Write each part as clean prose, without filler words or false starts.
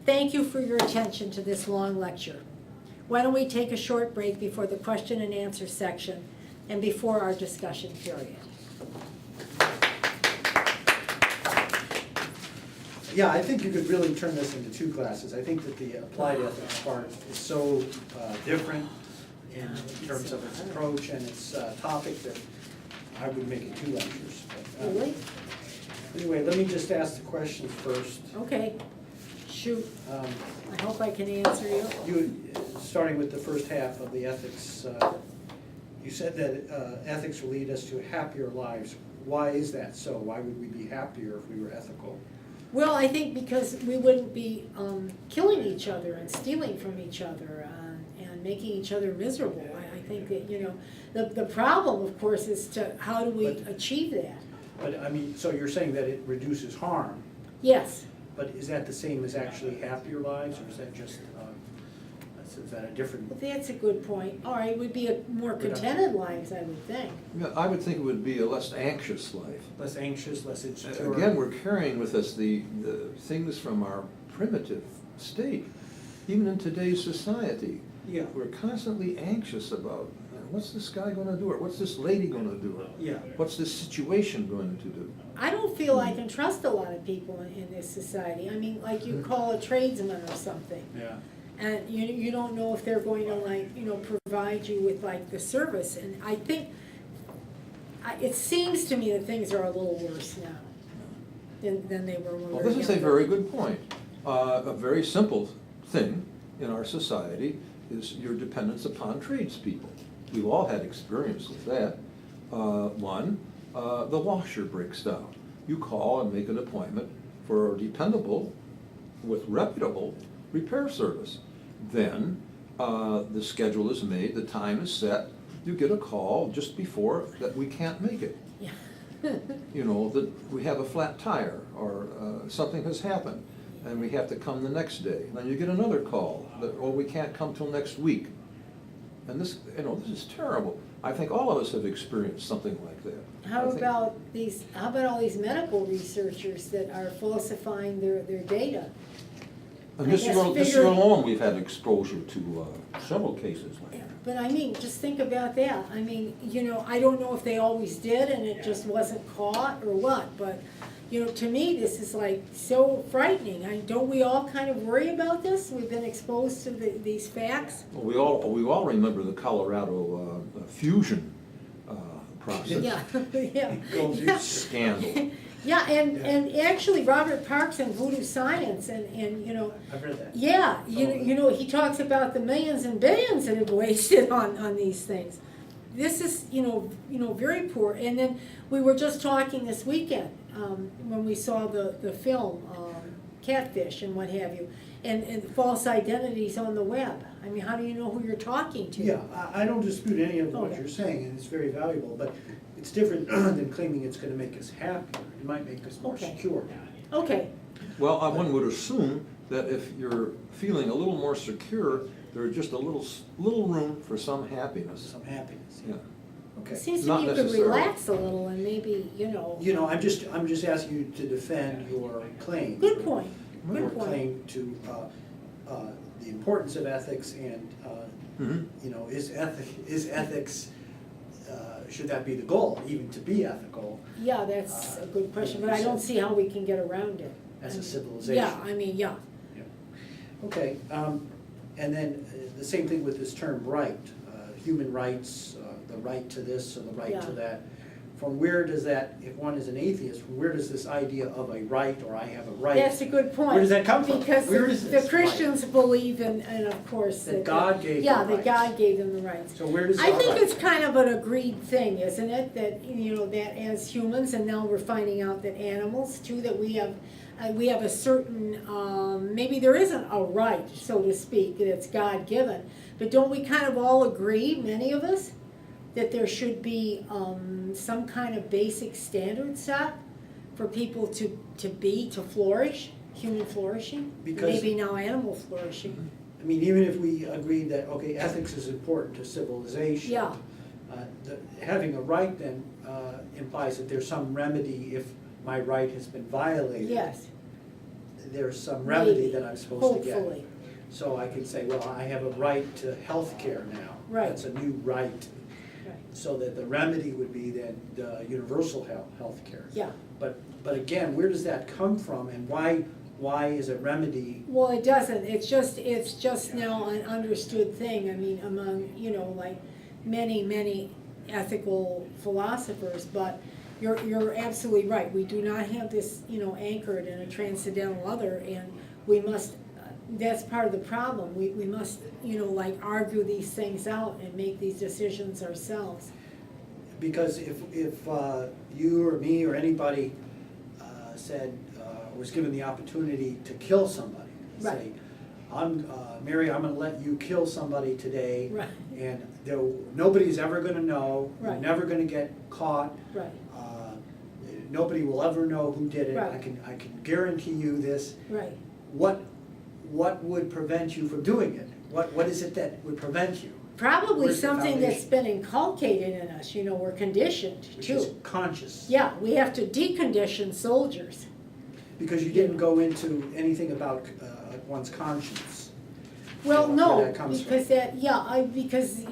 thank you for your attention to this long lecture. Why don't we take a short break before the question and answer section and before our discussion period? Yeah, I think you could really turn this into two classes. I think that the applied ethics part is so different in terms of its approach and its topic that I would make it 2 lectures. But, Really? Anyway, let me just ask the questions first. Okay, shoot. I hope I can answer you. Starting with the first half of the ethics, you said that ethics will lead us to happier lives. Why is that so? Why would we be happier if we were ethical? Well, I think because we wouldn't be killing each other and stealing from each other and making each other miserable. I think that, you know, the problem, of course, is to how do we achieve that? But I mean, so you're saying that it reduces harm, Yes. but is that the same as actually happier lives, or is that just, is that a different? Well, that's a good point. All right, it would be a more contented lives, I would think. Yeah, I would think it would be a less anxious life. Less anxious, less insecure? Again, we're carrying with us the things from our primitive state. Even in today's society, Yeah. we're constantly anxious about, what's this guy going to do, or what's this lady going to do, or Yeah. what's this situation going to do? I don't feel I can trust a lot of people in this society. I mean, like you call a tradesman or something, Yeah. and you don't know if they're going to, like, you know, provide you with like the service. And I think it seems to me that things are a little worse now than they were when we Well, were this is a younger. very good point. A very simple thing in our society is your dependence upon tradespeople. We've all had experience with that. One, the washer breaks down. You call and make an appointment for a dependable, with reputable repair service. Then the schedule is made, the time is set. You get a call just before that we can't make it. Yeah. You know, that we have a flat tire or something has happened and we have to come the next day. Then you get another call that, oh, we can't come till next week. And this, you know, this is terrible. I think all of us have experienced something like that. How about all these medical researchers that are falsifying their data? And this year alone, we've had exposure to several cases like that. But I mean, just think about that. I mean, you know, I don't know if they always did and it just wasn't caught or what, but, you know, to me, this is like so frightening. Don't we all kind of worry about this? We've been exposed to these facts. Well, we all remember the Colorado fusion process. Yeah, yeah. Yeah. Scandal. Yeah, and actually Robert Parks in Voodoo Science and you know, I've read that. yeah, you know, he talks about the millions and billions that have wasted on these things. This is, you know, very poor. And then we were just talking this weekend when we saw the film Catfish and what have you, and false identities on the web. I mean, how do you know who you're talking to? Yeah, I don't dispute any of what Okay. you're saying, and it's very valuable, but it's different than claiming it's gonna make us happier. It might make us more Okay. secure. Okay, Well, one would assume that if you're feeling a little more secure, there's just a little room for some happiness. Some happiness, Yeah. Okay. it seems to Not me you could necessarily. relax a little and maybe, you know. You know, I'm just asking you to defend your claim. Good point, Your good point. claim to the importance of ethics and, Mhm. you know, is ethics, should that be the goal, even to be ethical Yeah, that's a good question, but I don't see how we can get around it. as I a mean, civilization? Yeah, I mean, yeah. Yeah. Okay, and then the same thing with this term right, human rights, the right to this or the right to Yeah. that. From where does that, if one is an atheist, from where does this idea of a right or I have a right? That's a good point. Where does that come from? Because Where is the this Christians believe in, and of course. That God gave Yeah, them that rights. God gave them the rights. So where does I our think right it's come kind of an agreed thing, isn't it, that, you know, that as humans, and now we're finding out that animals too, that we have a certain, maybe there isn't a right, so to speak, that it's God-given, but don't we kind of all agree, many of us, that there should be some kind of basic standard set for people to flourish, human flourishing, Because- maybe now animal flourishing. I mean, even if we agree that, okay, ethics is important to civilization. Yeah. Having a right then implies that there's some remedy if my right has been violated. Yes, there's some remedy Maybe, that I'm supposed to get. hopefully. So I can say, well, I have a right to health care now. Right. That's a new right. Right. So that the remedy would be then universal health care. Yeah. But again, where does that come from, and why is a remedy? Well, it doesn't, it's just now an understood thing, I mean, among, like, many ethical philosophers, but you're absolutely right, we do not have this, anchored in a transcendental other, and we must, that's part of the problem, we must, like, argue these things out and make these decisions ourselves. Because if you or me or anybody said, was given the opportunity to kill somebody, Right. say, Mary, I'm gonna let you kill somebody today, Right. and nobody's ever gonna know, you're Right. never gonna get caught, Right, nobody will ever know who did it, Right. I can guarantee you this. right. What would prevent you from doing it? What is it that would prevent you? Probably Where's the something that's foundation? been inculcated in us, we're conditioned Which is too. conscious. Yeah, we have to decondition soldiers. Because you didn't go into anything about one's conscience. Well, Where no, that comes from. because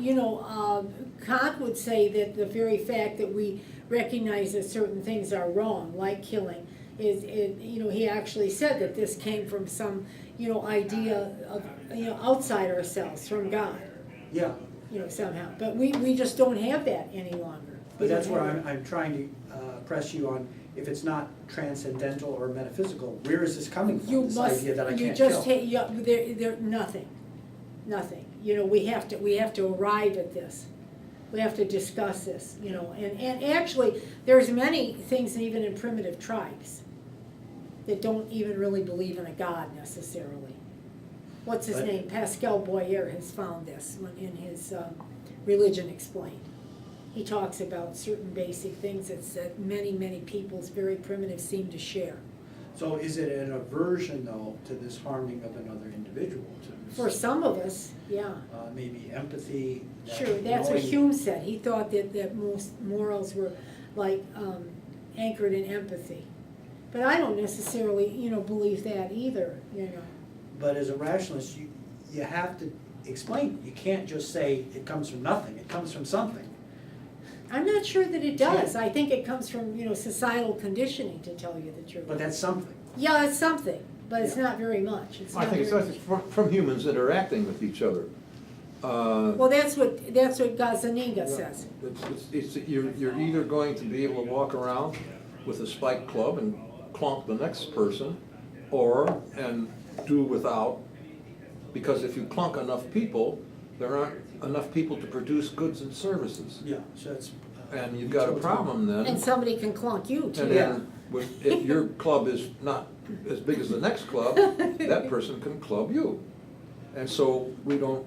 Kant would say that the very fact that we recognize that certain things are wrong, like killing, he actually said that this came from some, idea of, outside ourselves, from God, Yeah, somehow. But we just don't have that any longer. but We that's don't where have it. I'm trying to press you on, if it's not transcendental or metaphysical, where is this coming You from, this must, idea that I you can't just, kill? nothing. We have to arrive at this. We have to discuss this, and actually, there's many things even in primitive tribes that don't even really believe in a God necessarily. What's his But- name? Pascal Boyer has found this in his Religion Explained. He talks about certain basic things that many peoples, very primitive, seem to share. So is it an aversion, though, to this harming of another individual? To this, For some of us, yeah. maybe empathy? Sure, that's what knowing- Hume said. He thought that most morals were like anchored in empathy. But I don't necessarily, believe that either, But as a rationalist, you have to explain. You can't just say it comes from nothing, it comes from something. I'm not sure that it does. Yeah. I think it comes from, societal conditioning, to tell you the truth. But that's something. Yeah, it's something, but it's Yeah. not very much. It's I not think it's very much. from humans interacting with each other. Well, that's what Gazzaniga says. You're either going to be able to walk around with a spiked club and clonk the next person, and do without, because if you clunk enough people, there aren't enough people to produce goods and services. Yeah, so it's. And you've got a problem then. And somebody can clunk you And too. then, if your club is not as big as the next club, that person can club you. And so we don't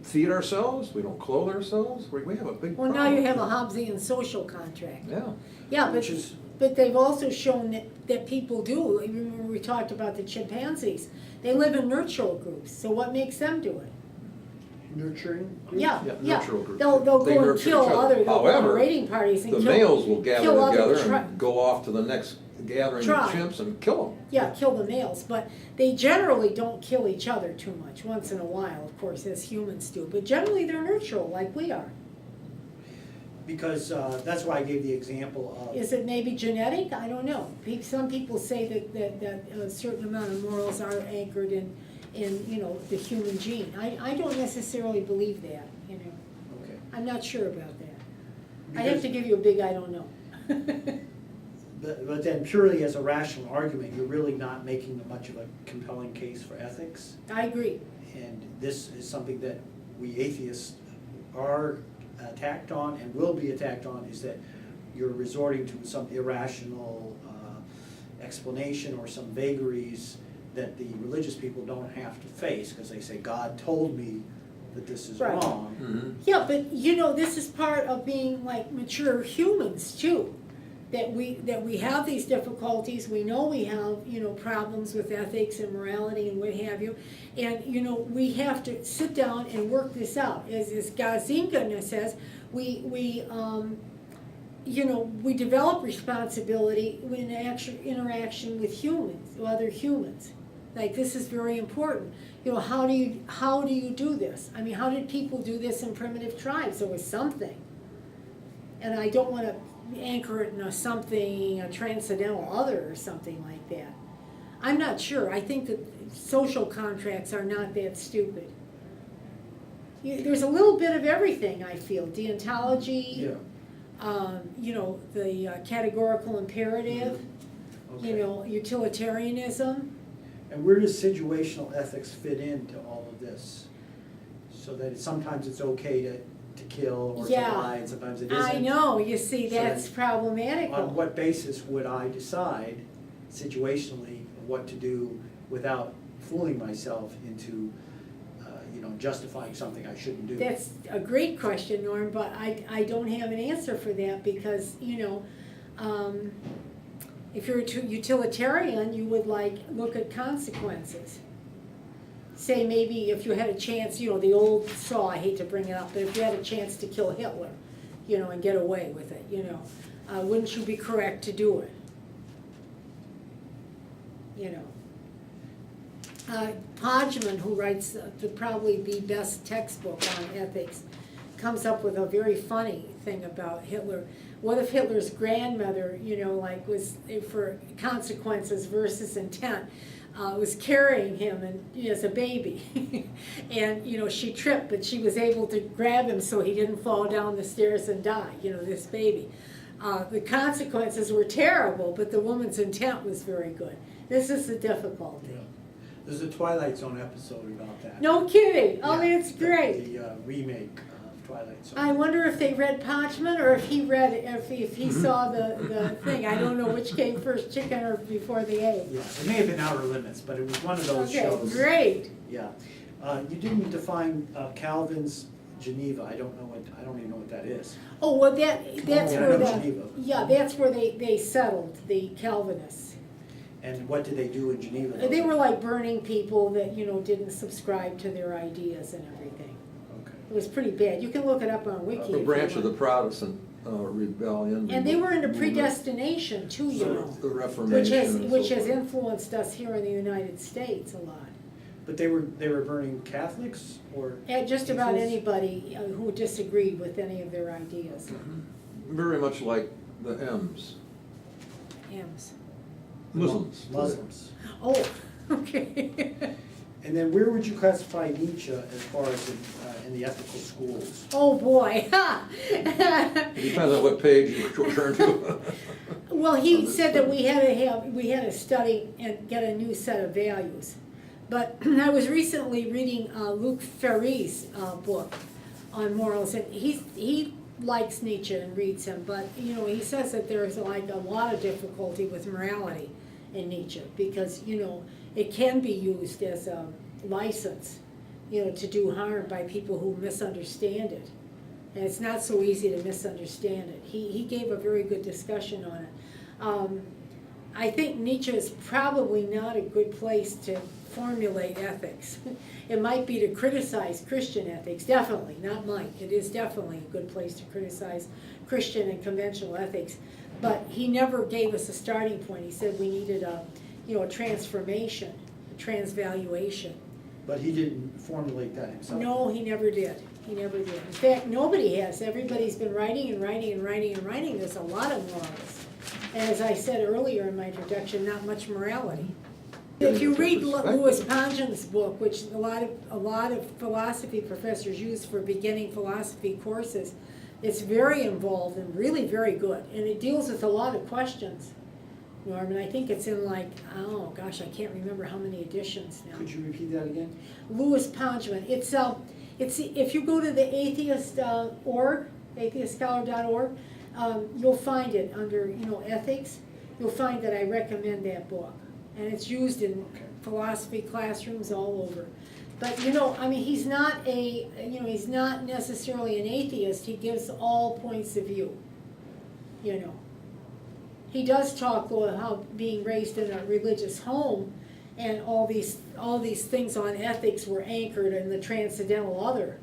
feed ourselves, we don't clothe ourselves, we have a big Well, problem. now you have a Hobbesian social contract. Yeah. Yeah, Which is- but they've also shown that people do. Remember we talked about the chimpanzees. They live in nurtural groups, so what makes them do it? Nurturing groups? Yeah, Yeah, yeah. nurtural groups. They'll They go and nurture kill each other. other, they'll go on However, raiding parties and The kill. males will gather kill other together and tri- go off to the next gathering of Tribe. chimps and kill them. Yeah, kill the males, but they generally don't kill each other too much, once in a while, of course, as humans do. But generally, they're nurtural, like we are. Because that's why I gave the example of. Is it maybe genetic? I don't know. Some people say that a certain amount of morals are anchored in the human gene. I don't necessarily believe that, Okay. I'm not sure about that. I'd have Because- to give you a big I don't know. But then purely as a rational argument, you're really not making much of a compelling case for ethics. I agree. And this is something that we atheists are attacked on and will be attacked on, is that you're resorting to some irrational explanation or some vagaries that the religious people don't have to face, because they say, God told me that this is Right. wrong. Mm-hmm. Yeah, but this is part of being like mature humans too. That we have these difficulties, we know we have, problems with ethics and morality and what have you. And, we have to sit down and work this out. As Gazzaniga says, we develop responsibility in interaction with humans, with other humans. Like, this is very important. You know, how do you do this? I mean, how did people do this in primitive tribes? There was something. And I don't want to anchor it in a something, a transcendental other or something like that. I'm not sure. I think that social contracts are not that stupid. There's a little bit of everything, I feel. Deontology, you know, the categorical imperative, you know, utilitarianism. And where does situational ethics fit into all of this? So that sometimes it's okay to kill or to lie, and sometimes it isn't. I know, you see, So that's problematical. On what basis would I decide situationally what to do without fooling myself into, you know, justifying something I shouldn't do? That's a great question, Norm, but I don't have an answer for that because, you know, if you're a utilitarian, you would look at consequences. Say maybe if you had a chance, you know, the old saw, I hate to bring it up, but if you had a chance to kill Hitler, you know, and get away with it, you know, wouldn't you be correct to do it? You know. Podgman, who writes probably the best textbook on ethics, comes up with a very funny thing about Hitler. What if Hitler's grandmother, you know, like was for consequences versus intent, was carrying him and as a baby, and you know she tripped, but she was able to grab him so he didn't fall down the stairs and die. You know, this baby. The consequences were terrible, but the woman's intent was very good. This is the difficulty. Yeah. There's a Twilight Zone episode about that. No kidding. Oh, Yeah, that's great. The remake of Twilight Zone. I wonder if they read Podgman or if he read it, if he saw the thing. I don't know which came first, chicken or before the egg. Yeah, it may have been Outer Limits, but it was one of those Okay, shows. great. Yeah. You didn't define Calvin's Geneva. I don't even know what that is. Oh, well, that's I where know Geneva. that's where they settled, the Calvinists. And what did they do in Geneva? They were like burning people that, you know, didn't subscribe to their ideas and everything. Okay. It was pretty bad. You can look it up on Wiki. A if you branch of the want. Protestant rebellion. And they were into movement. predestination too, you know. The Reformation. Which and has so forth. influenced us here in the United States a lot. But they were burning Catholics or And just about atheists? anybody who disagreed with any of their ideas. Very much like the M's. M's. Muslims. Muslims. Oh, okay. And then where would you classify Nietzsche as far as in the ethical schools? Oh, boy. It depends on what page you turn to. Well, he said that we had to study and get a new set of values. But I was recently reading Luc Ferry's book on morals, and he likes Nietzsche and reads him, but you know, he says that there's like a lot of difficulty with morality in Nietzsche because, you know, it can be used as a license, you know, to do harm by people who misunderstand it. And it's not so easy to misunderstand it. He gave a very good discussion on it. I think Nietzsche is probably not a good place to formulate ethics. It might be to criticize Christian ethics, definitely, not might. It is definitely a good place to criticize Christian and conventional ethics. But he never gave us a starting point. He said we needed a transformation, a transvaluation. But he didn't formulate that himself. No, he never did. He never did. In fact, nobody has. Everybody's been writing and writing and writing and writing. There's a lot of morals. And as I said earlier in my introduction, not much morality. If you read Louis Pangens's book, which a lot of philosophy professors use for beginning philosophy courses, it's very involved and really very good. And it deals with a lot of questions, Norm, and I think it's in like, oh gosh, I can't remember how many editions now. Could you repeat that again? Louis Pangman. It's if you go to the AtheistOrg, AtheistScholar.org, you'll find it under, you know, ethics. You'll find that I recommend that book, and it's used in philosophy classrooms all over. But you know, I mean, he's not necessarily an atheist. He gives all points of view. You know, he does talk about how being raised in a religious home and all these things on ethics were anchored in the transcendental other.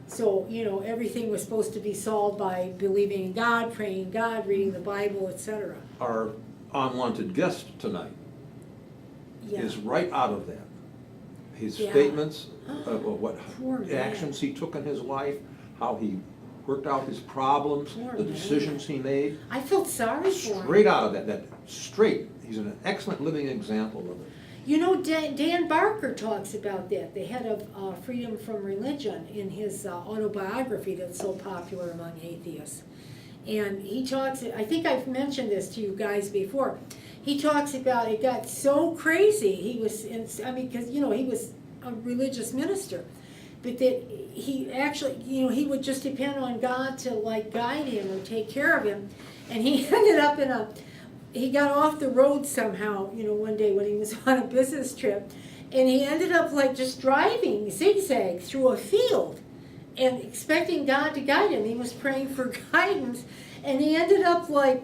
So, you know, everything was supposed to be solved by believing in God, praying in God, reading the Bible, etc. Our unwanted guest tonight. Yeah. is right out of that. His Yeah. statements of what Poor man. actions he took in his life, how he worked out his problems, Poor the man. decisions he made, I felt sorry for him. straight out of that straight. He's an excellent living example of it. You know, Dan Barker talks about that, the head of Freedom from Religion, in his autobiography that's so popular among atheists. And he talks, I think I've mentioned this to you guys before, he talks about it got so crazy, he was, because, you know, he was a religious minister, but that he actually, you know, he would just depend on God to like guide him or take care of him. And he ended up he got off the road somehow, you know, one day when he was on a business trip, and he ended up like just driving zigzag through a field and expecting God to guide him. He was praying for guidance, and he ended up like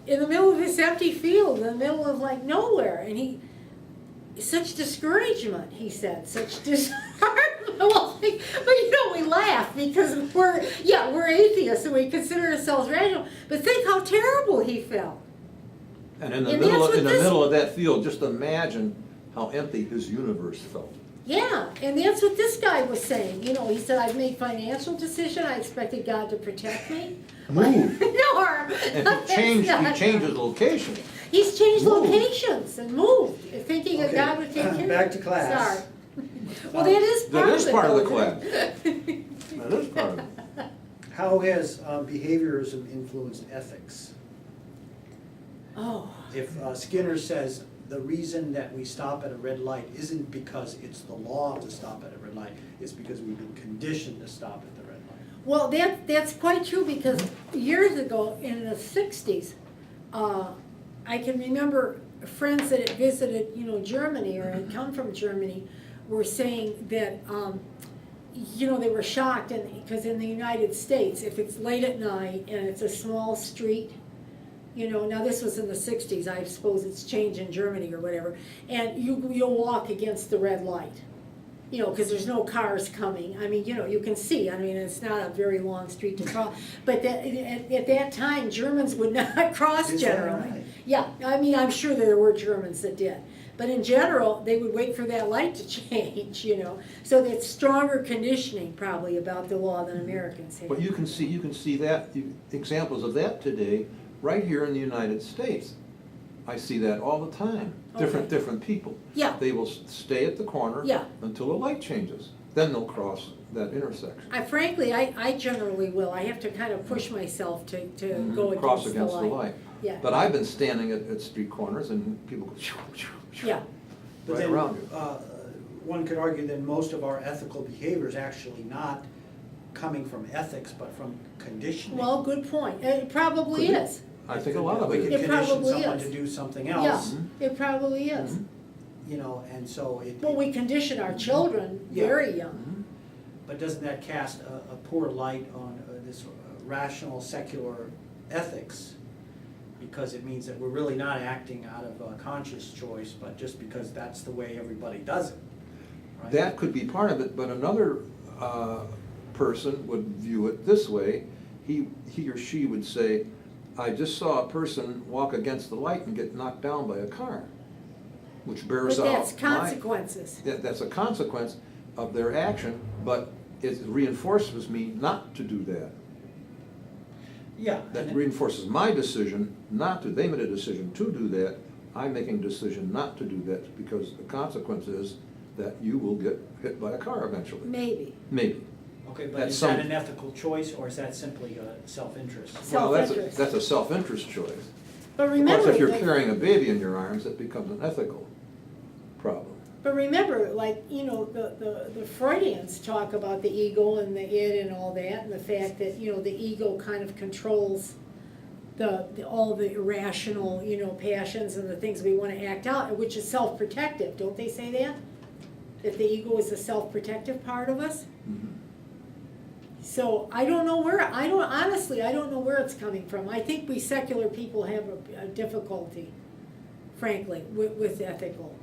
in the middle of this empty field, in the middle of like nowhere, and such discouragement, he said, such disheartenment. Well, but you know, we laugh because we're atheists and we consider ourselves rational, but think how terrible he felt. And in the And middle, that's what in the this- middle of that field, just imagine how empty his universe felt. Yeah, and that's what this guy was saying. You know, he said, I've made financial decision, I expected God to protect me. Move. No, And that's he changed not- his location. He's changed Moved. locations and moved, thinking that Okay, God would take care of him. back to class. Sorry. Well, that is part of it. That is part of the though, class. isn't it? That is part of it. How has behaviorism influenced ethics? Oh, If Skinner says the reason that we stop at a red light isn't because it's the law to stop at a red light, it's because we've been conditioned to stop at the red light. well, that's quite true, because years ago, in the 60s, I can remember friends that had visited, you know, Germany or had come from Germany were saying that, you know, they were shocked, because in the United States, if it's late at night and it's a small street, you know, now this was in the 60s, I suppose it's changed in Germany or whatever, and you'll walk against the red light, you know, because there's no cars coming. I mean, you know, you can see, I mean, it's not a very long street to cross, but at that time, Germans would not cross Is that generally. right? Yeah, I mean, I'm sure there were Germans that did, but in general, they would wait for that light to change, you know, so that's stronger conditioning probably about the law than Americans have. But you can see that, examples of that today, right here in the United States. I see that all the time. Okay. Different people. Yeah. They will stay at the corner Yeah. until the light changes. Then they'll cross that intersection. Frankly, I generally will. I have to kind of push myself to go Cross against the light. Yeah. But I've been standing at street corners and people go shoo, shoo, shoo, Yeah. But right then, around you. one could argue that most of our ethical behavior is actually not coming from ethics, but from conditioning. Well, good point. It probably Could be. is. I think a lot of We it can is. It condition probably someone is. to do something Yeah, else, it probably is. Mhm. you know, and so it. Well, we condition our children Yeah. very young. Mhm. But doesn't that cast a poor light on this rational, secular ethics? Because it means that we're really not acting out of a conscious choice, but just because that's the way everybody does it, right? That could be part of it, but another person would view it this way. He or she would say, I just saw a person walk against the light and get knocked down by a car, which bears But out. that's consequences. That's a consequence of their action, but it reinforces me not to do that. Yeah. That and- reinforces my decision not to. They made a decision to do that. I'm making a decision not to do that because the consequence is that you will get hit by a car eventually. Maybe. Maybe. Okay, but That's is that some- an ethical choice, or is that simply self-interest? Well, Self-interest. that's a self-interest choice. But Of course, remember, if you're like- carrying a baby in your arms, it becomes an ethical problem. But remember, like, you know, the Freudians talk about the ego and the id and all that, and the fact that, you know, the ego kind of controls all the irrational, you know, passions and the things we want to act out, which is self-protective. Don't they say that? That the ego is a self-protective part of us? Mhm. So I don't know where, honestly, I don't know where it's coming from. I think we secular people have a difficulty, frankly, with ethical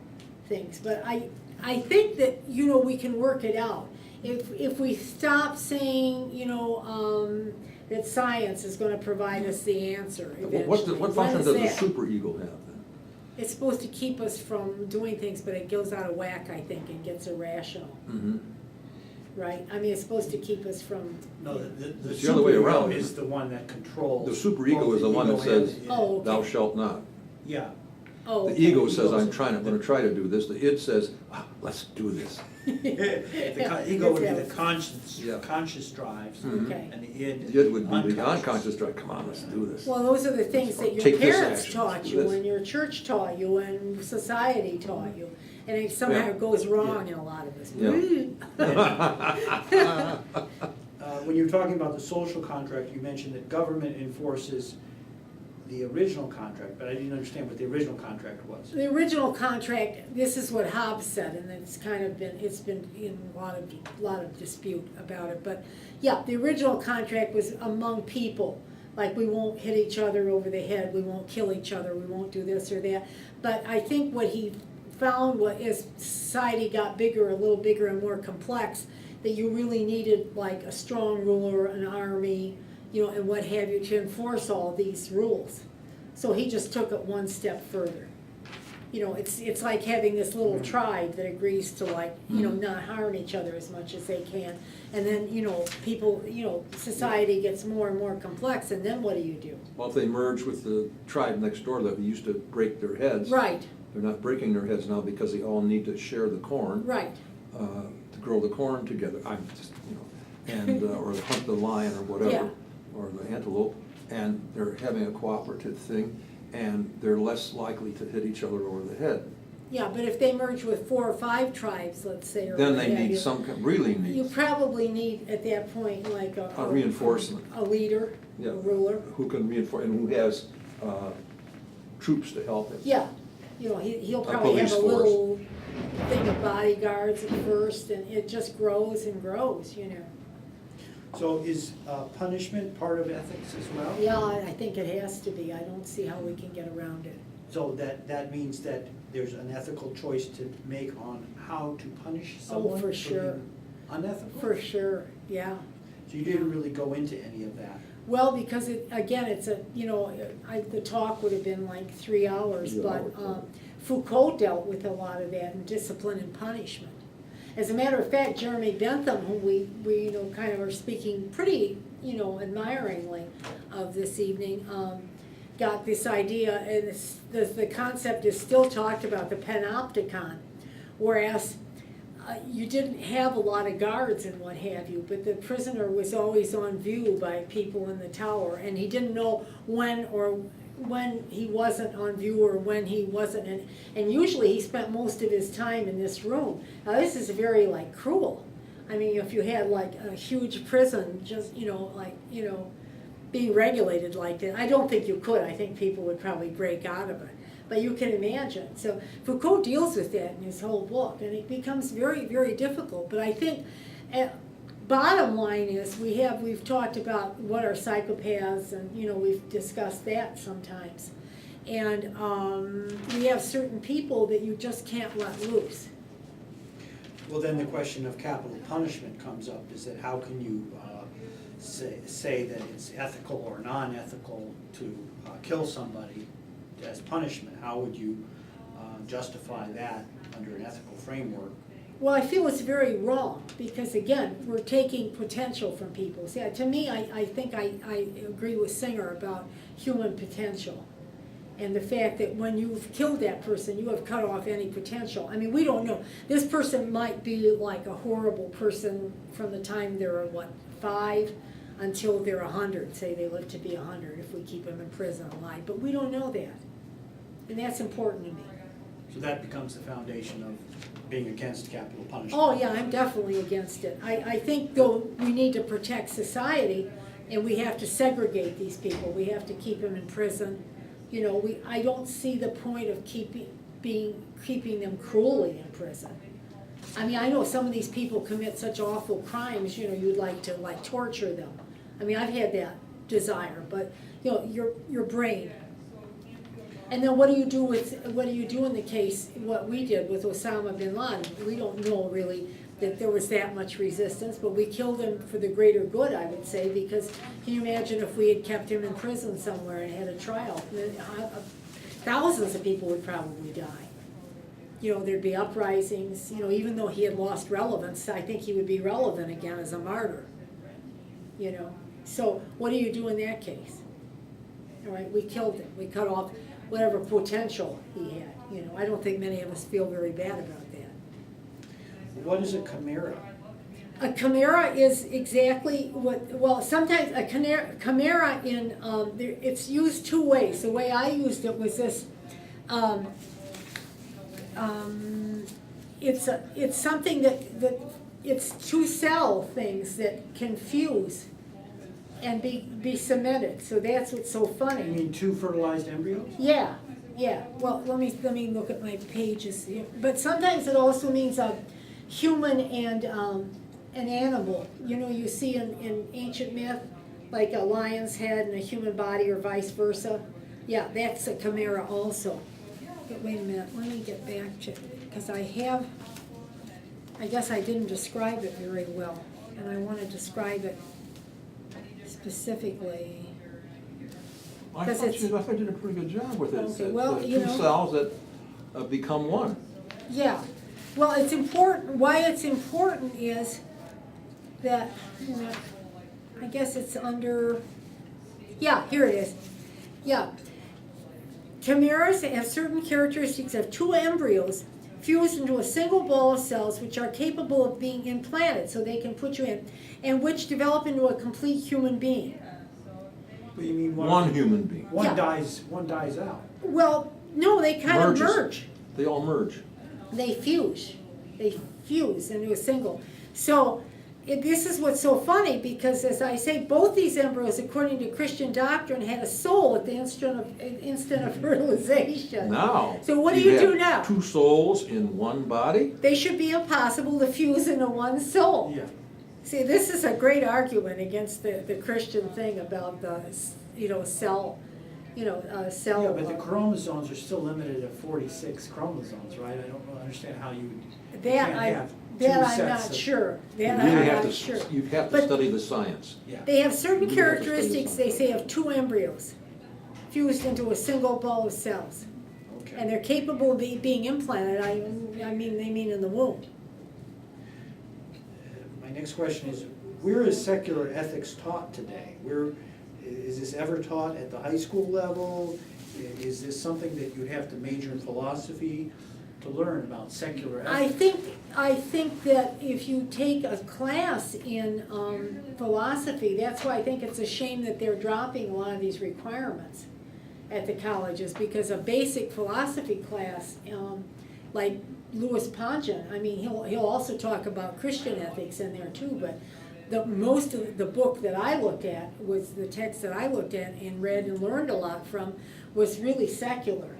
things. But I think that, you know, we can work it out. If we stop saying, you know, that science is gonna provide us the answer eventually. What function When does is the that? superego have then? It's supposed to keep us from doing things, but it goes out of whack, I think, and gets irrational, Mhm. right? I mean, it's supposed to keep us from, No, the It's the other way around. superego is the one that controls. The superego both is the one that ego and says, the id. Oh, thou okay. shalt not. Yeah. oh. The ego says, Ego I'm is- gonna try to do this. The id says, let's do this. The ego would be the Yeah. conscious drives, Mhm. Okay. and the id. The id would be the unconscious drive, come on, let's do this. Well, those are the things that your Take this parents action, taught do you, this. and your church taught you, and society taught you. And it somehow Yeah. goes wrong in a lot of us. Yeah. When you're talking about the social contract, you mentioned that government enforces the original contract, but I didn't understand what the original contract was. The original contract, this is what Hobbes said, and it's kind of been, it's been in a lot of dispute about it, but yeah, the original contract was among people. Like, we won't hit each other over the head, we won't kill each other, we won't do this or that. But I think what he found was, as society got bigger, a little bigger and more complex, that you really needed like a strong ruler, an army, you know, and what have you, to enforce all these rules. So he just took it one step further. You know, it's like having this little tribe that agrees to, like, you know, not harm each other as much as they can. And then, you know, people, you know, society gets more and more complex, and then what do? Well, if they merge with the tribe next door that used to break their heads. Right, They're not breaking their heads now because they all need to share the corn. right. To grow the corn together, I'm just, you know, and, or hunt the lion or whatever, Yeah. or the antelope, and they're having a cooperative thing, and they're less likely to hit each other over the head. Yeah, but if they merge with 4 or 5 tribes, let's say, or Then what they have need you, some, really you need probably need, at that point, like a reinforcement. a leader, Yeah. a ruler. Who can reinforce, and who has troops to help him. Yeah, you know, he'll probably have a police force. little thing of bodyguards at first, and it just grows and grows, you know. So is punishment part of ethics as well? Yeah, I think it has to be. I don't see how we can get around it. So that means that there's an ethical choice to make on how to punish someone for sure. being unethical? For sure, yeah. So you didn't really go into any of that? Well, because again, it's a, you know, the talk would have been like 3 hours, 3 but hours. Foucault dealt with a lot of that in Discipline and Punishment. As a matter of fact, Jeremy Bentham, who we you know, kind of are speaking pretty, you know, admiringly of this evening, got this idea, and the concept is still talked about, the panopticon, whereas you didn't have a lot of guards and what have you, but the prisoner was always on view by people in the tower, and he didn't know when he wasn't on view or when he wasn't, and usually he spent most of his time in this room. Now this is very like cruel. I mean, if you had like a huge prison, just, you know, like, you know, being regulated like that, I don't think you could. I think people would probably break out of it. But you can imagine. So Foucault deals with that in his whole book, and it becomes very, very difficult. But I think, bottom line is, we've talked about what are psychopaths, and, you know, we've discussed that sometimes. And we have certain people that you just can't let loose. Well, then the question of capital punishment comes up, is that how can you say that it's ethical or non-ethical to kill somebody as punishment? How would you justify that under an ethical framework? Well, I feel it's very wrong, because again, we're taking potential from people. See, to me, I think I agree with Singer about human potential, and the fact that when you've killed that person, you have cut off any potential. I mean, we don't know. This person might be like a horrible person from the time they're, 5 until they're 100. Say they live to be 100 if we keep them in prison alive, but we don't know that, and that's important to me. So that becomes the foundation of being against capital punishment. Oh, yeah, I'm definitely against it. I think, though, we need to protect society, and we have to segregate these people. We have to keep them in prison. You know, I don't see the point of keeping them cruelly in prison. I mean, I know some of these people commit such awful crimes, you know, you'd like to, like, torture them. I mean, I've had that desire, but, you know, your brain. And then what do you do in the case, what we did with Osama bin Laden? We don't know really that there was that much resistance, but we killed him for the greater good, I would say, because can you imagine if we had kept him in prison somewhere and had a trial? thousands of people would probably die. You know, there'd be uprisings, you know, even though he had lost relevance, I think he would be relevant again as a martyr. You know, so what do you do in that case? All right, we killed him, we cut off whatever potential he had, you know. I don't think many of us feel very bad about that. What is a chimera? A chimera is exactly what, well, sometimes a chimera in, it's used two ways. The way I used it was this, it's something that it's two cell things that can fuse and be cemented, so that's what's so funny. You mean two fertilized embryos? Yeah, well, let me look at my pages here. But sometimes it also means a human and an animal. You know, you see in ancient myth, like a lion's head and a human body or vice versa. Yeah, that's a chimera also. But wait a minute, let me get back to, because I guess I didn't describe it very well, and I want to describe it specifically. I 'Cause thought it's- you did a pretty good job with it. Okay, It's, well, you two know- cells that become one. Yeah, well, it's important, why it's important is that, you know, I guess it's under, yeah, here it is. Yeah. Chimeras have certain characteristics of two embryos fused into a single ball of cells which are capable of being implanted, so they can put you in, and which develop into a complete human being. What do you mean One human being. One Yeah. dies out. Well, no, they kind of Merges. merge. They all merge. They fuse into a single. So this is what's so funny, because as I say, both these embryos, according to Christian doctrine, had a soul at the instant of fertilization. Now. So what do you have do now? Two souls in one body? They should be impossible to fuse into one soul. Yeah. See, this is a great argument against the Christian thing about the, cell. Yeah, but the chromosomes are still limited at 46 chromosomes, right? I don't understand how you can't have two I'm sets not of- sure. You That really I'm have not to, sure. you have to But study the science. Yeah. they have certain You really have to study characteristics, they something. say, of two embryos fused into a single ball of cells. And Okay. they're capable of being implanted, I mean, they mean in the womb. My next question is, where is secular ethics taught today? Is this ever taught at the high school level? Is this something that you have to major in philosophy to learn about secular ethics? I think that if you take a class in philosophy, that's why I think it's a shame that they're dropping a lot of these requirements at the colleges, because a basic philosophy class, like Louis Poggian, I mean, he'll also talk about Christian ethics in there too, but most of the book that I looked at, was the text that I looked at and read and learned a lot from, was really secular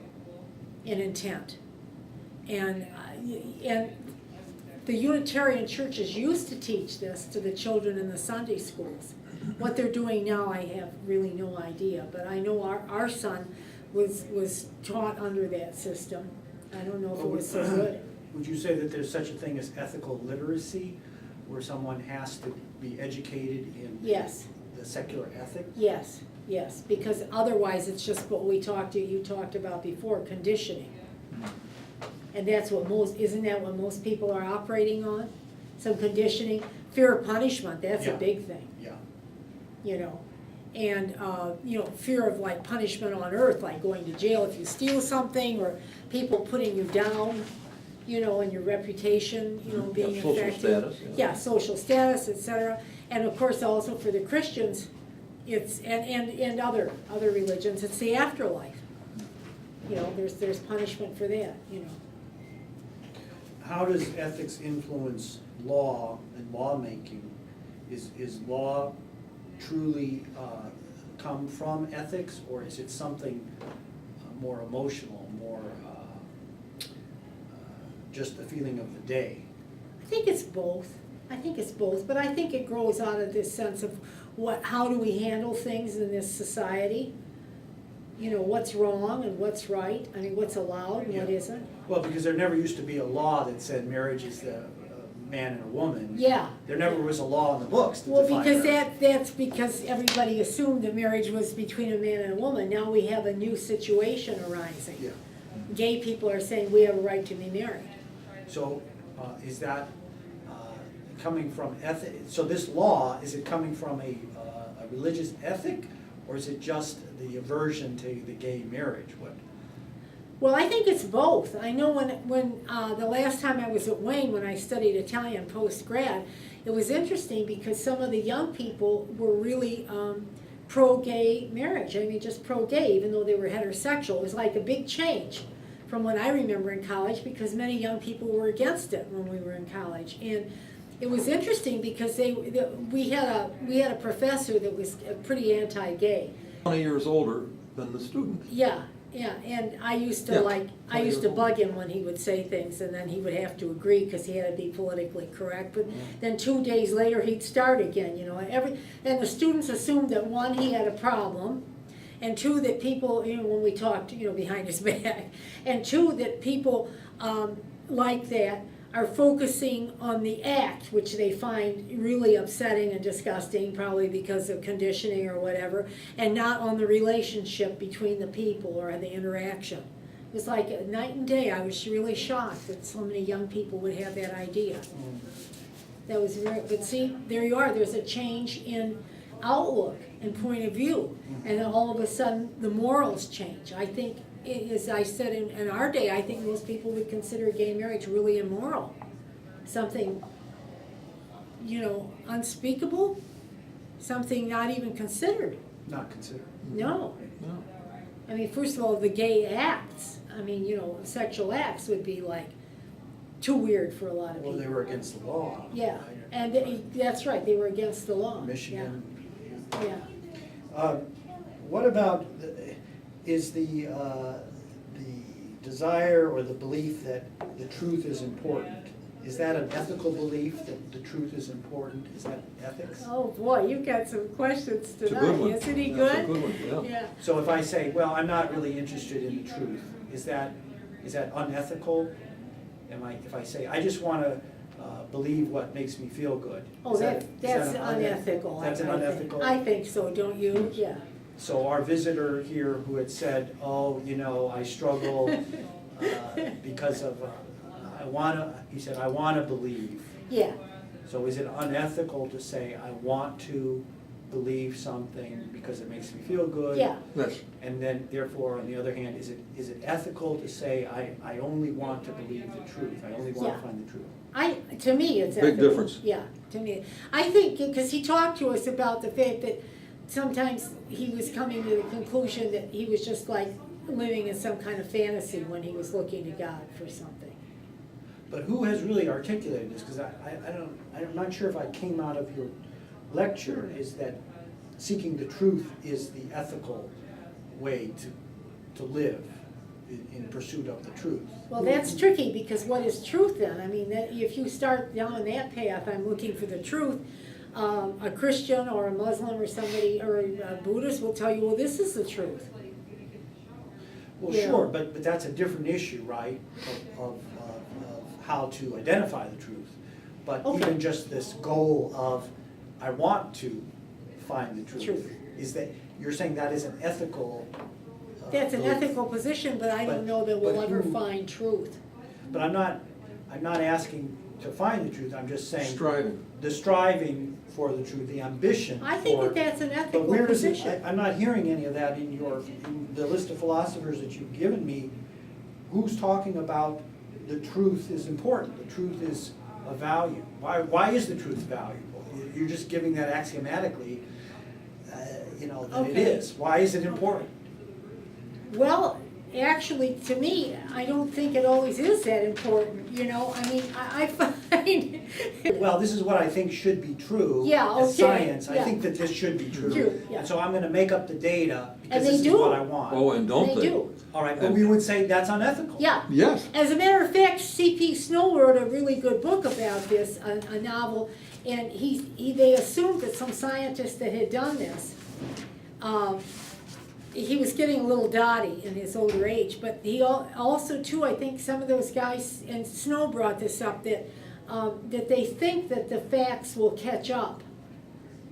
in intent. And the Unitarian churches used to teach this to the children in the Sunday schools. What they're doing now, I have really no idea, but I know our son was taught under that system. I don't know if it was so good. Would you say that there's such a thing as ethical literacy, where someone has to be educated in Yes. the secular ethic? Yes, because otherwise it's just what you talked about before, conditioning. And that's what isn't that what most people are operating on? Some conditioning, fear of punishment, that's a Yeah. big thing, Yeah. And, fear of like punishment on earth, like going to jail if you steal something, or people putting you down, and your reputation, being Yeah, social affected. status, yeah. Yeah, social status, etc. And of course, also for the Christians, it's, and other religions, it's the afterlife. There's punishment for that, How does ethics influence law and lawmaking? Is law truly come from ethics, or is it something more emotional, more just a feeling of the day? I think it's both. But I think it grows out of this sense of how do we handle things in this society? What's wrong and what's right, what's allowed and what Yeah. isn't. Well, because there never used to be a law that said marriage is the man and a woman. Yeah. There never was a law in the books to Well, define because marriage. that's because everybody assumed that marriage was between a man and a woman. Now we have a new situation arising. Yeah. Gay people are saying we have a right to be married. So, is that coming from so this law, is it coming from a religious ethic, or is it just the aversion to the gay marriage? What? Well, I think it's both. I know when the last time I was at Wayne, when I studied Italian post-grad, it was interesting because some of the young people were really pro-gay marriage. I mean, just pro-gay, even though they were heterosexual. It was like a big change from what I remember in college, because many young people were against it when we were in college. And it was interesting because we had a professor that was pretty anti-gay. 20 years older than the student. Yeah, and I used to Yeah, I 20 used to years bug him when he would say things, and then he would have to agree because he had to be politically correct. But then 2 days later, he'd start again, you know. And the students assumed that, one, he had a problem, and two, that people, you know, when we talked, you know, behind his back, and two, that people like that are focusing on the act, which they find really upsetting and disgusting, probably because of conditioning or whatever, and not on the relationship between the people or the interaction. It was like night and day. I was really shocked that so many young people would have that idea. That was very, but see, there you are, there's a change in outlook and point of view, and then all of a sudden, the morals change. I think, as I said, in our day, I think most people would consider gay marriage really immoral. Something, you know, unspeakable, something not even considered. Not considered. No. No. I mean, first of all, the gay acts, I mean, you know, sexual acts would be like too weird for a lot of people. Well, they were against the law. Yeah, and that's right, they were against the law. Michigan. Yeah. What about, is the desire or the belief that the truth is important? Is that an ethical belief, that the truth is important? Is that ethics? Oh, boy, you've got some questions It's a good tonight, one. isn't he That's good? a good one, yeah. Yeah. So if I say, well, I'm not really interested in the truth, is that unethical? If I say, I just want to believe what makes me feel good? Oh, is that's an unethical. That's an I think. unethical? I think so, don't you? Yeah. So our visitor here who had said, oh, you know, I struggle because of, he said, I want to believe. Yeah. So is it unethical to say, I want to believe something because it makes me feel good? Yeah. Yes. And then therefore, on the other hand, is it ethical to say, I only want to believe the truth, I only want Yeah. to find the truth? To me, it's Big ethical. difference. Yeah, to me. I think, because he talked to us about the fact that sometimes he was coming to the conclusion that he was just like living in some kind of fantasy when he was looking to God for something. But who has really articulated this? Because I'm not sure if I came out of your lecture, is that seeking the truth is the ethical way to live in pursuit of the truth. Well, that's tricky, because what is truth then? I mean, if you start down that path, I'm looking for the truth, a Christian or a Muslim or somebody, or a Buddhist will tell you, well, this is the truth. Well, Yeah. sure, but that's a different issue, right, of how to identify the truth. But Okay. even just this goal of, I want to find the truth, Truth. is that, you're saying that is an ethical That's an belief. ethical position, but I But- don't know that we'll but ever who- find truth. But I'm not asking to find the truth, I'm just saying. Striving. The striving for the truth, the ambition I think for- that that's an ethical But where does it, position. I'm not hearing any of that in the list of philosophers that you've given me. Who's talking about the truth is important, the truth is of value? Why is the truth valuable? You're just giving that axiomatically, that it Okay. is. Why is it important? Well, actually, to me, I don't think it always is that important, you know, I mean, I find. Well, this is what I think should be true. Yeah, as okay, science, I yeah. think that this should be true. True, yeah. And so I'm gonna make up the data because they this is do. what I want. Oh, and don't They they? do. All right, but we would say that's unethical. Yeah. Yes. As a matter of fact, C.P. Snow wrote a really good book about this, a novel, and they assumed that some scientist that had done this, he was getting a little dotty in his older age, but he also too, I think some of those guys, and Snow brought this up, that that they think that the facts will catch up.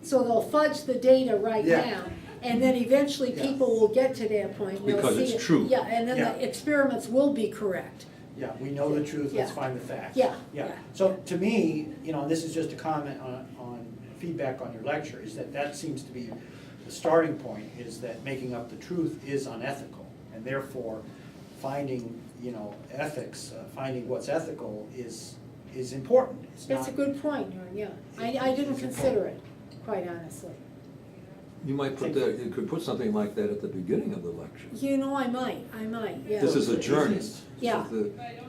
So they'll fudge the data right Yeah. now, and then eventually Yeah. people will get to that point. and they'll Because see it's it. true. Yeah, and then Yeah. the experiments will be correct. Yeah, we know the truth, let's Yeah. find the facts. Yeah, Yeah, yeah. so to me, and this is just a comment on feedback on your lecture, is that seems to be the starting point, is that making up the truth is unethical. And therefore, finding, ethics, finding what's ethical is important. It's That's a not- good point, Norm, yeah. I didn't It's consider it, quite honestly. You might put that, you could put something like that at the beginning of the lecture. I might, yeah. This is a journey. Yeah.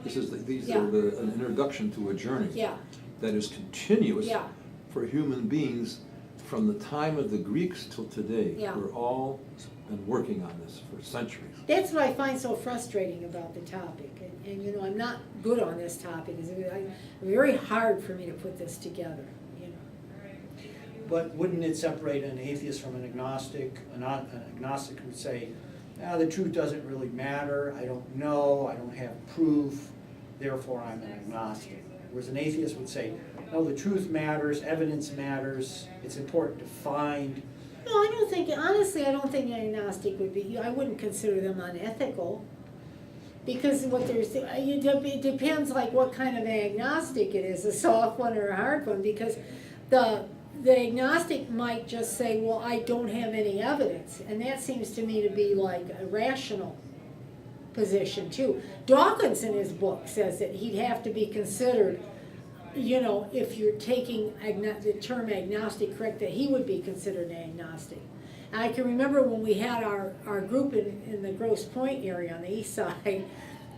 These Yeah. are an introduction to a journey. Yeah, That is continuous Yeah. for human beings from the time of the Greeks till today. Yeah. We're all been working on this for centuries. that's what I find so frustrating about the topic, and I'm not good on this topic, it's very hard for me to put this together, But wouldn't it separate an atheist from an agnostic? An agnostic would say, the truth doesn't really matter, I don't know, I don't have proof, therefore I'm an agnostic. Whereas an atheist would say, no, the truth matters, evidence matters, it's important to find. No, I don't think, honestly, I don't think an agnostic would be, I wouldn't consider them unethical. Because what there's, it depends like what kind of an agnostic it is, a soft one or a hard one, because the agnostic might just say, well, I don't have any evidence, and that seems to me to be like a rational position too. Dawkins in his book says that he'd have to be considered, if you're taking the term agnostic correct, that he would be considered an agnostic. And I can remember when we had our group in the Grosse Pointe area on the east side,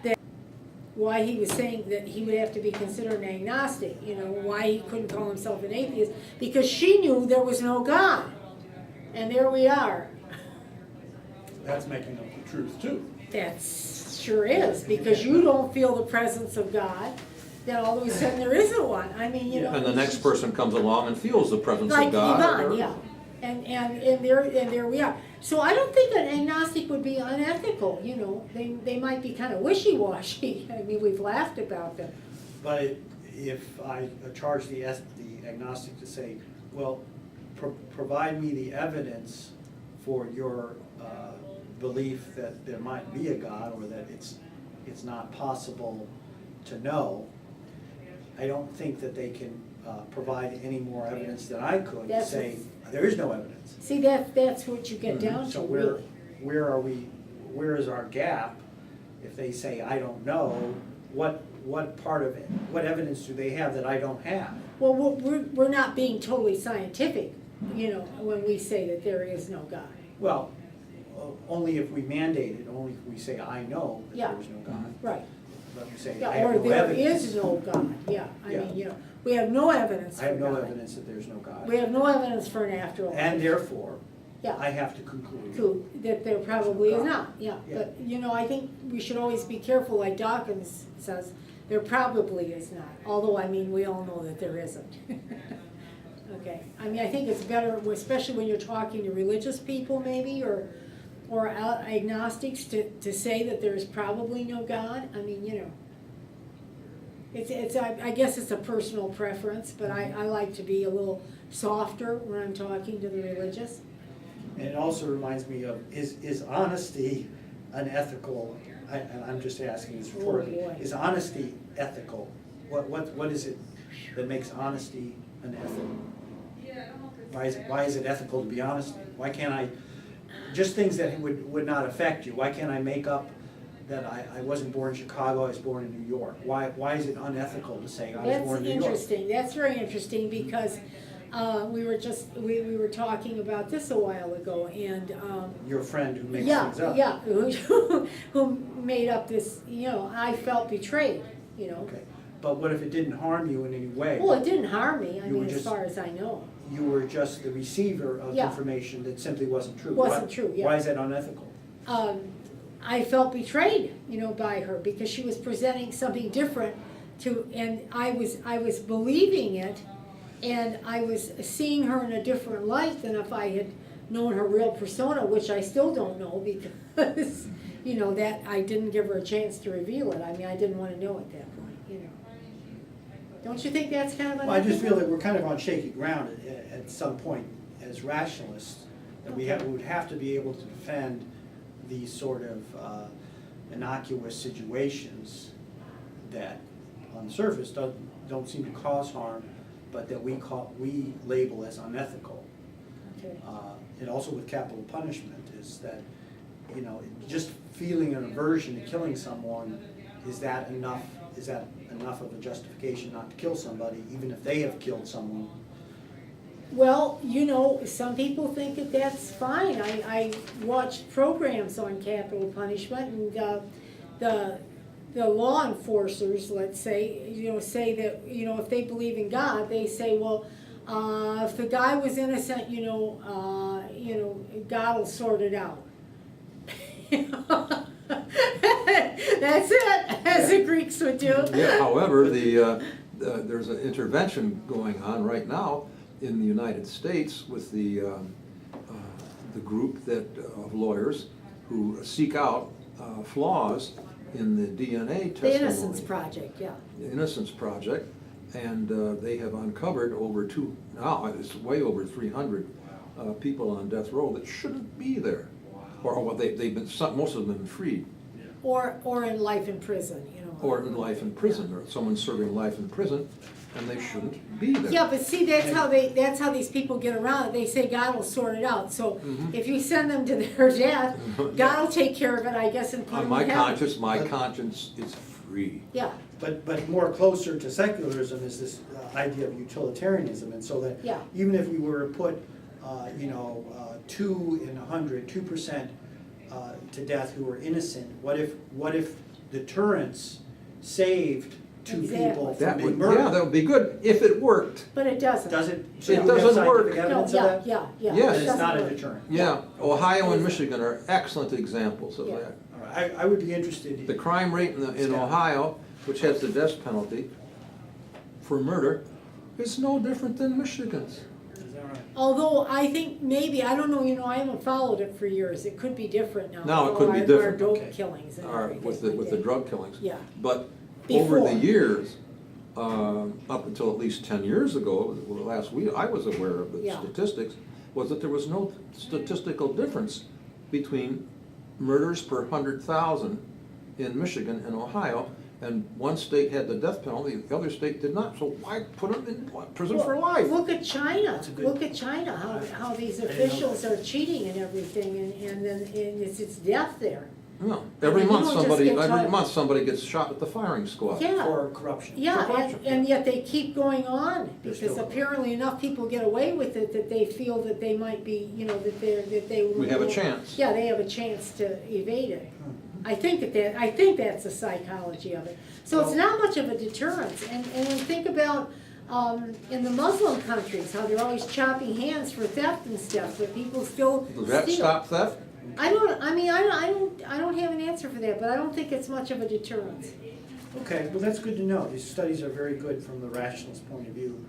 that why he was saying that he would have to be considered an agnostic, why he couldn't call himself an atheist, because she knew there was no God. And there we are. That's making up the truth too. That sure is, because you don't feel the presence of God, then all of a sudden there isn't one. I mean, And the next person comes along and feels the presence like of God. Yvonne, yeah. And there we are. So I don't think an agnostic would be unethical, They might be kind of wishy-washy. I mean, we've laughed about them. But if I charge the agnostic to say, well, provide me the evidence for your belief that there might be a God, or that it's not possible to know, I don't think that they can provide any more evidence than I could to That's say, there is no evidence. See, that's what you get down So to, really. where is our gap? If they say, I don't know, what part of it, what evidence do they have that I don't have? Well, we're not being totally scientific, when we say that there is no God. Well, only if we mandate it, only if we say, I know that Yeah. there is no God. Right. But we say, I Yeah, have or no there evidence. is no God, yeah. I Yeah. mean, we have no evidence I have for no God. evidence that there's no God. We have no evidence for an afterlife. And therefore, Yeah. I have to conclude. That there probably is God. not, yeah. Yeah. But, I think we should always be careful, like Dawkins says, there probably is not. Although, we all know that there isn't. Okay, I think it's better, especially when you're talking to religious people maybe, or agnostics, to say that there's probably no God. I guess it's a personal preference, but I like to be a little softer when I'm talking to the religious. And it also reminds me of, is honesty unethical? And I'm just asking this rhetorically. boy. Is honesty ethical? What is it that makes honesty unethical? Why is it ethical to be honest? Why can't I, just things that would not affect you, why can't I make up that I wasn't born in Chicago, I was born in New York? Why is it unethical to say I was born in New York? That's interesting, that's very interesting, because we were talking about this a while ago, and Your friend who makes yeah, things up. yeah, who made up this, I felt betrayed, Okay, but what if it didn't harm you in any way? Well, it didn't harm me, You were as just- far as I know. You were just the receiver of Yeah. information that simply wasn't true. Wasn't true, yeah. Why is that unethical? I felt betrayed, by her, because she was presenting something different and I was believing it, and I was seeing her in a different light than if I had known her real persona, which I still don't know, because, that I didn't give her a chance to reveal it. I didn't want to know at that point, Don't you think that's kind of Well, I just feel unethical? that we're kind of on shaky ground at some point as rationalists, that we would have to be able to defend these sort of innocuous situations that on the surface don't seem to cause harm, but that we label as unethical. Okay. And also with capital punishment is that, just feeling an aversion to killing someone, is that enough of a justification not to kill somebody, even if they have killed someone? Well, some people think that that's fine. I watched programs on capital punishment, and the law enforcers, let's say, say that, if they believe in God, they say, well, if the guy was innocent, God will sort it out. That's it, as the Greeks would do. Yeah, however, there's an intervention going on right now in the United States with the group of lawyers who seek out flaws in the DNA testimony. The Innocence Project, yeah. The Innocence Project, and they have uncovered now it's way over 300 people on death row that shouldn't be there, or they've been, most of them have been freed. Or in life in prison, Or in life in prison, or someone serving life in prison, and they shouldn't be there. Yeah, but see, that's how these people get around it. They say God will sort it out. So if you send them to their death, God will take care of it, I guess, and put them On in heaven. my conscience is free. Yeah, But more closer to secularism is this idea of utilitarianism, and so that Yeah. even if we were to put, 2 in 100, 2% to death who were innocent, what if deterrence saved 2 people from That being would, murdered? yeah, that would be good, if it worked. but it doesn't. Does it? It So you have doesn't work. scientific No, evidence of yeah, that? yeah. Yes. It And it's doesn't not a work. deterrent? Yeah, Ohio and Yeah. Michigan are excellent examples of Yeah. that. All right, I would be interested. The crime rate in Ohio, which has the death penalty for murder, is no different than Michigan's. Is that right? Although I think maybe, I don't know, I haven't followed it for years. It could be different now. No, it with could all be our different. dope Okay. killings and Or everything with like the that. drug killings. Yeah. But over Before. the years, up until at least 10 years ago, last week, I was aware of the Yeah. statistics, was that there was no statistical difference between murders per 100,000 in Michigan and Ohio, and one state had the death penalty, the other state did not, so why put them in prison for life? Look at China, That's a good- look at China, how these I didn't know officials are cheating and everything, and then it's death there. No, every You month don't just somebody, get every tried. month somebody gets shot at the firing squad. Yeah. For corruption. Yeah, corruption. and yet they keep going on, They're because still- apparently enough people get away with it that they feel that they might be, that they will. We have a chance. Yeah, they have a chance to evade it. I think that's the psychology of it. So it's not much of a deterrence, and when you think about, in the Muslim countries, how they're always chopping hands for theft and stuff, but people still Does that steal. stop theft? I don't have an answer for that, but I don't think it's much of a deterrence. Okay, well, that's good to know. These studies are very good from the rationalist point of view.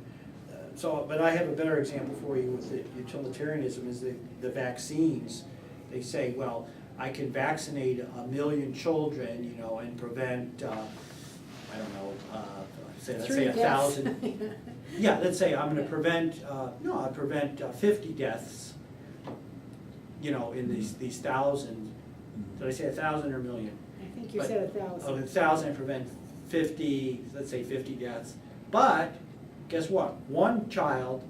But I have a better example for you with the utilitarianism is the vaccines. They say, well, I can vaccinate 1 million children, and prevent, I don't know, let's say 1,000. Yeah, let's say I'm gonna prevent, I'll prevent 50 deaths, in these 1,000. Did I say 1,000 or 1 million? I think you But- said 1,000. Of 1,000, I prevent 50, let's say 50 deaths. But, guess what? One child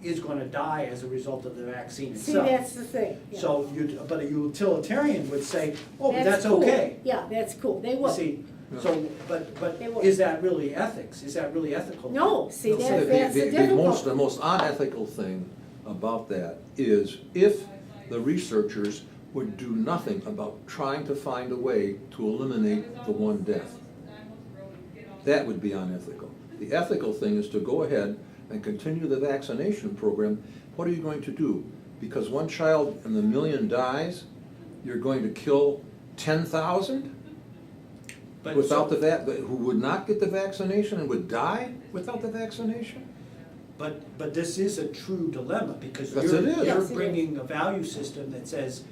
is gonna die as a result of the vaccine See, itself. that's the thing. Yeah. So, but a utilitarian would say, oh, but that's cool. okay. Yeah, that's cool, they You will. see, so, but They will. is that really ethics? Is that really ethical? No, see, No. that's the difficult. The most unethical thing about that is if the researchers would do nothing about trying to find a way to eliminate the one death. That would be unethical. The ethical thing is to go ahead and continue the vaccination program. What are you going to do? Because one child in the 1 million dies, you're going to kill 10,000 But without so- who would not get the vaccination and would die without the vaccination? But this is a true dilemma, because Yes, it is. you're Yes, it bringing a value system that says,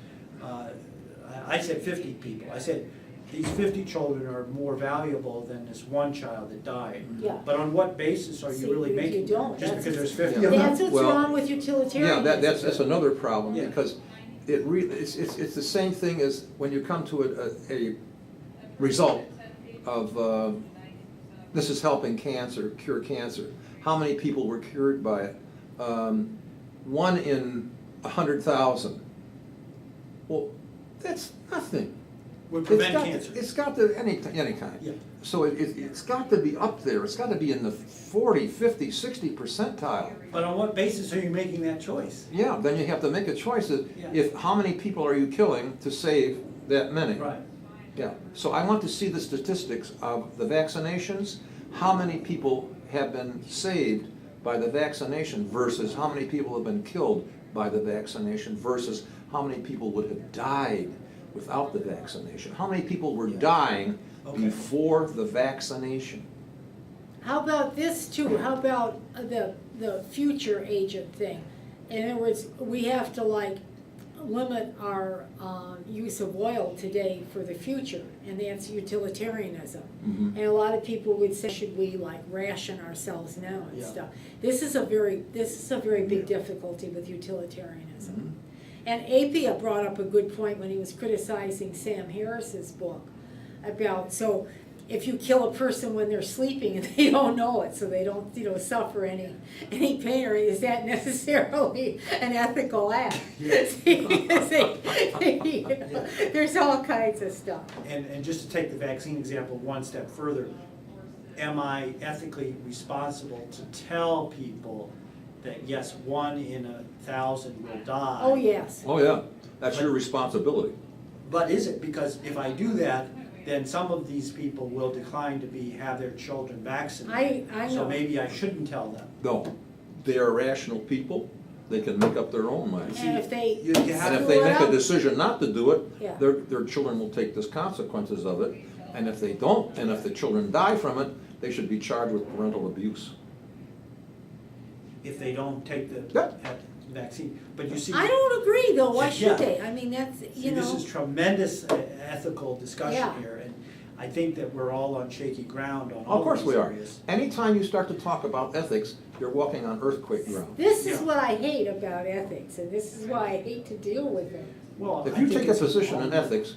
I said 50 people, I said, these 50 children are more valuable than this one child that died. Yeah. But on what basis are See, you really you making? don't. Just That's- because there's 50 of them? That's what's Well, wrong with Yeah, utilitarianism. that's another problem, Yeah. because it's the same thing as when you come to a result of, this is helping cancer, cure cancer. How many people were cured by it? 1 in 100,000. Well, that's nothing. Would prevent It's got- cancer. It's got to, any kind. Yeah. So it's got to be up there, it's got to be in the 40, 50, 60 percentile. But on what basis are you making that choice? Yeah, then you have to make a choice, Yeah. if, how many people are you killing to save that many? Right. Yeah, so I want to see the statistics of the vaccinations, how many people have been saved by the vaccination versus how many people have been killed by the vaccination versus how many people would have died without the vaccination. How many people were dying Okay. before the vaccination? How about this too? How about the future agent thing? In other words, we have to like limit our use of oil today for the future, and that's utilitarianism. Mhm. And a lot of people would say, should we like ration ourselves now and Yeah. stuff? This is a very big difficulty with utilitarianism. Mhm. And Apia brought up a good point when he was criticizing Sam Harris's book about, so if you kill a person when they're sleeping and they don't know it, so they don't, suffer any pain, or is that necessarily an ethical act? Yes. There's all kinds of stuff. And just to take the vaccine example one step further, am I ethically responsible to tell people that yes, 1 in 1,000 will die? Oh, yes. Oh, yeah, that's your responsibility. But is it? Because if I do that, then some of these people will decline to have their children vaccinated. I So know. maybe I shouldn't tell them. No, they are rational people, they can make up their own minds. And if they You have And to- if they make a Well- decision not to do it, Yeah. their children will take the consequences of it. And if they don't, and if the children die from it, they should be charged with parental abuse. if they don't take the Yep. vaccine. But you see, I don't agree though, why Yeah. should they? I mean, that's, see, this is tremendous ethical discussion Yeah. here, and I think that we're all on shaky ground on all Of course these we are. areas. Anytime you start to talk about ethics, you're walking on earthquake ground. This is Yeah. what I hate about ethics, and this is why I hate to deal with it. Well, If I you think take a it's position in wrong. ethics,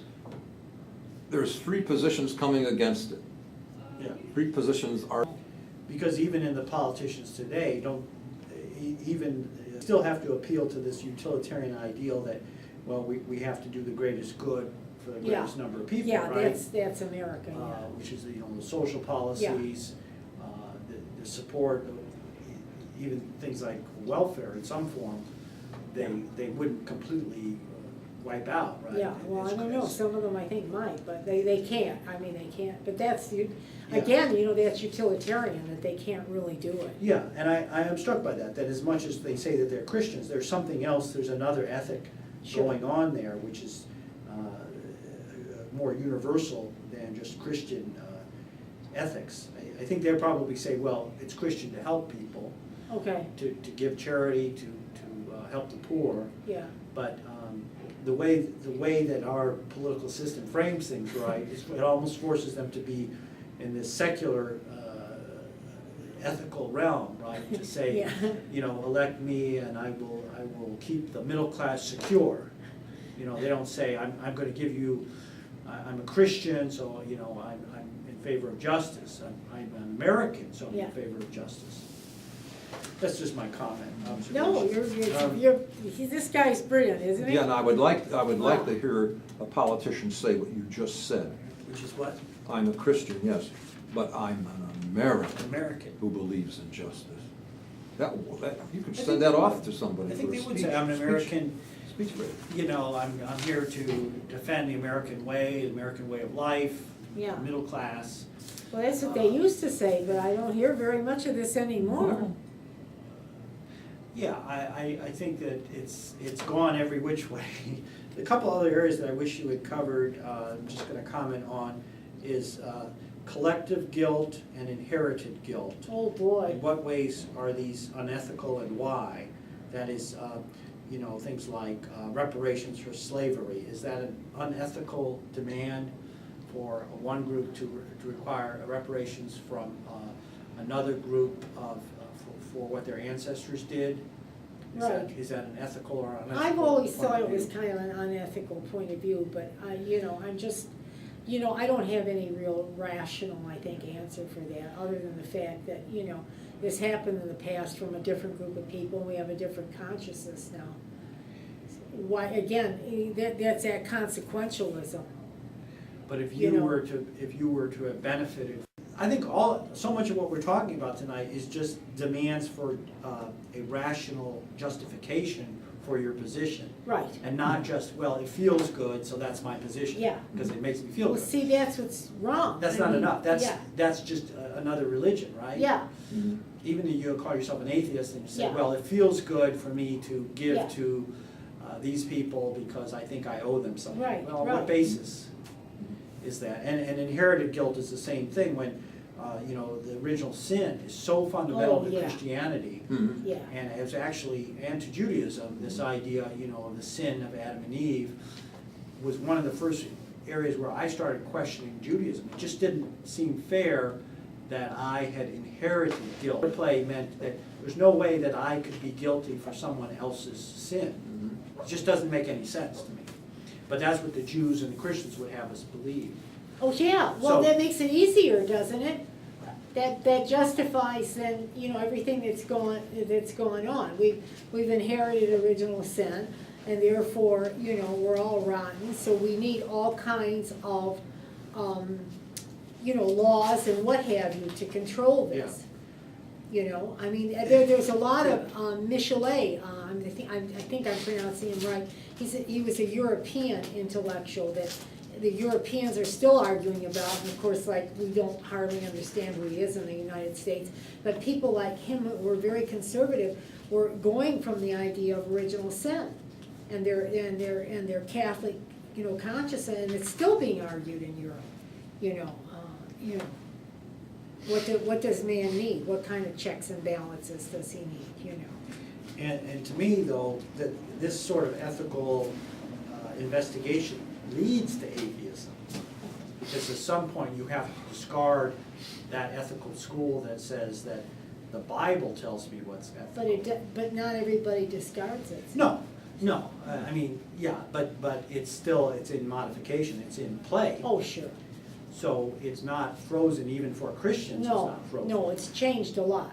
there's 3 positions coming against it. Yeah. 3 positions are, Because even in the politicians today, still have to appeal to this utilitarian ideal that, well, we have to do the greatest good for the Yeah. greatest number of people, Yeah, right? that's America, yeah. Which is, the social policies, the support of even things like welfare in some form, they wouldn't completely wipe out, right? Yeah, well, I don't know, It's- some of them I think might, but they can't, I mean, they can't, but that's, Yeah. again, that's utilitarian, that they can't really do it. Yeah, and I am struck by that as much as they say that they're Christians, there's something else, there's another ethic Sure. going on there, which is more universal than just Christian ethics. I think they'll probably say, well, it's Christian to help people, Okay, to give charity, to help the poor, yeah, but the way that our political system frames things, right, it almost forces them to be in this secular ethical realm, right? To say, Yeah. elect me and I will keep the middle class secure. They don't say, I'm gonna give you, I'm a Christian, so, I'm in favor of justice. I'm an American, so I'm Yeah. in favor of justice. That's just my comment, no, observation. this guy's brilliant, isn't he? yeah, and I would like to hear a politician say what you just said. Which is what? I'm a Christian, yes, but I'm an American American. who believes in justice. You can think send that they off would. to somebody I for think a they would speech. say, I'm an American, Speech rate. I'm here to defend the American way of life, Yeah. middle class. Well, that's what they used to say, but I don't hear very much of this anymore. Yeah, I think that it's gone every which way. A couple other areas that I wish you had covered, I'm just gonna comment on, is collective guilt and inherited guilt. Oh, boy. In what ways are these unethical and why? That is, things like reparations for slavery. Is that an unethical demand for one group to require reparations from another group of, for what their ancestors did? Right. Is that an ethical or unethical? I've always point of thought it was view? kind of an unethical point of view, but I'm just, I don't have any real rational, I think, answer for that, other than the fact that, this happened in the past from a different group of people, and we have a different consciousness now. Why, again, that's that consequentialism. But if you you know. were to have benefited, I think so much of what we're talking about tonight is just demands for a rational justification for your position. Right. And not just, well, it feels good, so that's my position. Yeah. Because it makes me feel Well, good. see, that's what's wrong. That's I not mean, enough. yeah. That's just another religion, right? Yeah, Even if you call yourself an atheist and you say, Yeah. well, it feels good for me to give Yeah. to these people because I think I owe them something. Right, Well, on right. what basis is that? And inherited guilt is the same thing when, the original sin is so fundamental Oh, to yeah. Christianity. Mhm. yeah, And it was actually, and to Judaism, this idea, of the sin of Adam and Eve was one of the first areas where I started questioning Judaism. It just didn't seem fair that I had inherited guilt. Play meant that there's no way that I could be guilty for someone else's sin. It just doesn't make any sense to me. But that's what the Jews and the Christians would have us believe. oh, yeah, well, So- that makes it easier, doesn't it? That justifies then, everything that's going on. We've inherited original sin, and therefore, we're all rotten, so we need all kinds of, laws and what have you to control this. There's a lot of, Michelet, I think I'm pronouncing him right, he was a European intellectual that the Europeans are still arguing about, and of course, we don't hardly understand who he is in the United States, but people like him who were very conservative were going from the idea of original sin, and their Catholic, consciousness, and it's still being argued in Europe, what does man need? What kind of checks and balances does he need, And to me, though, that this sort of ethical investigation leads to atheism. Because at some point you have to discard that ethical school that says that the Bible tells me what's ethical. But not everybody discards it. No, but it's in modification, it's in play. Oh, sure. So it's not frozen, even for Christians, it's No, not frozen. no, it's changed a lot.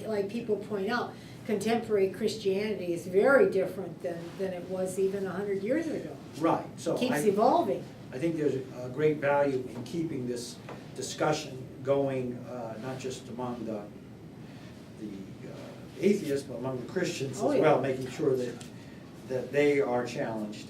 Like people point out, contemporary Christianity is very different than it was even 100 years ago. Right, so It keeps evolving. I think there's a great value in keeping this discussion going, not just among the atheists, but among the Christians Oh, as yeah. well, making sure that they are challenged.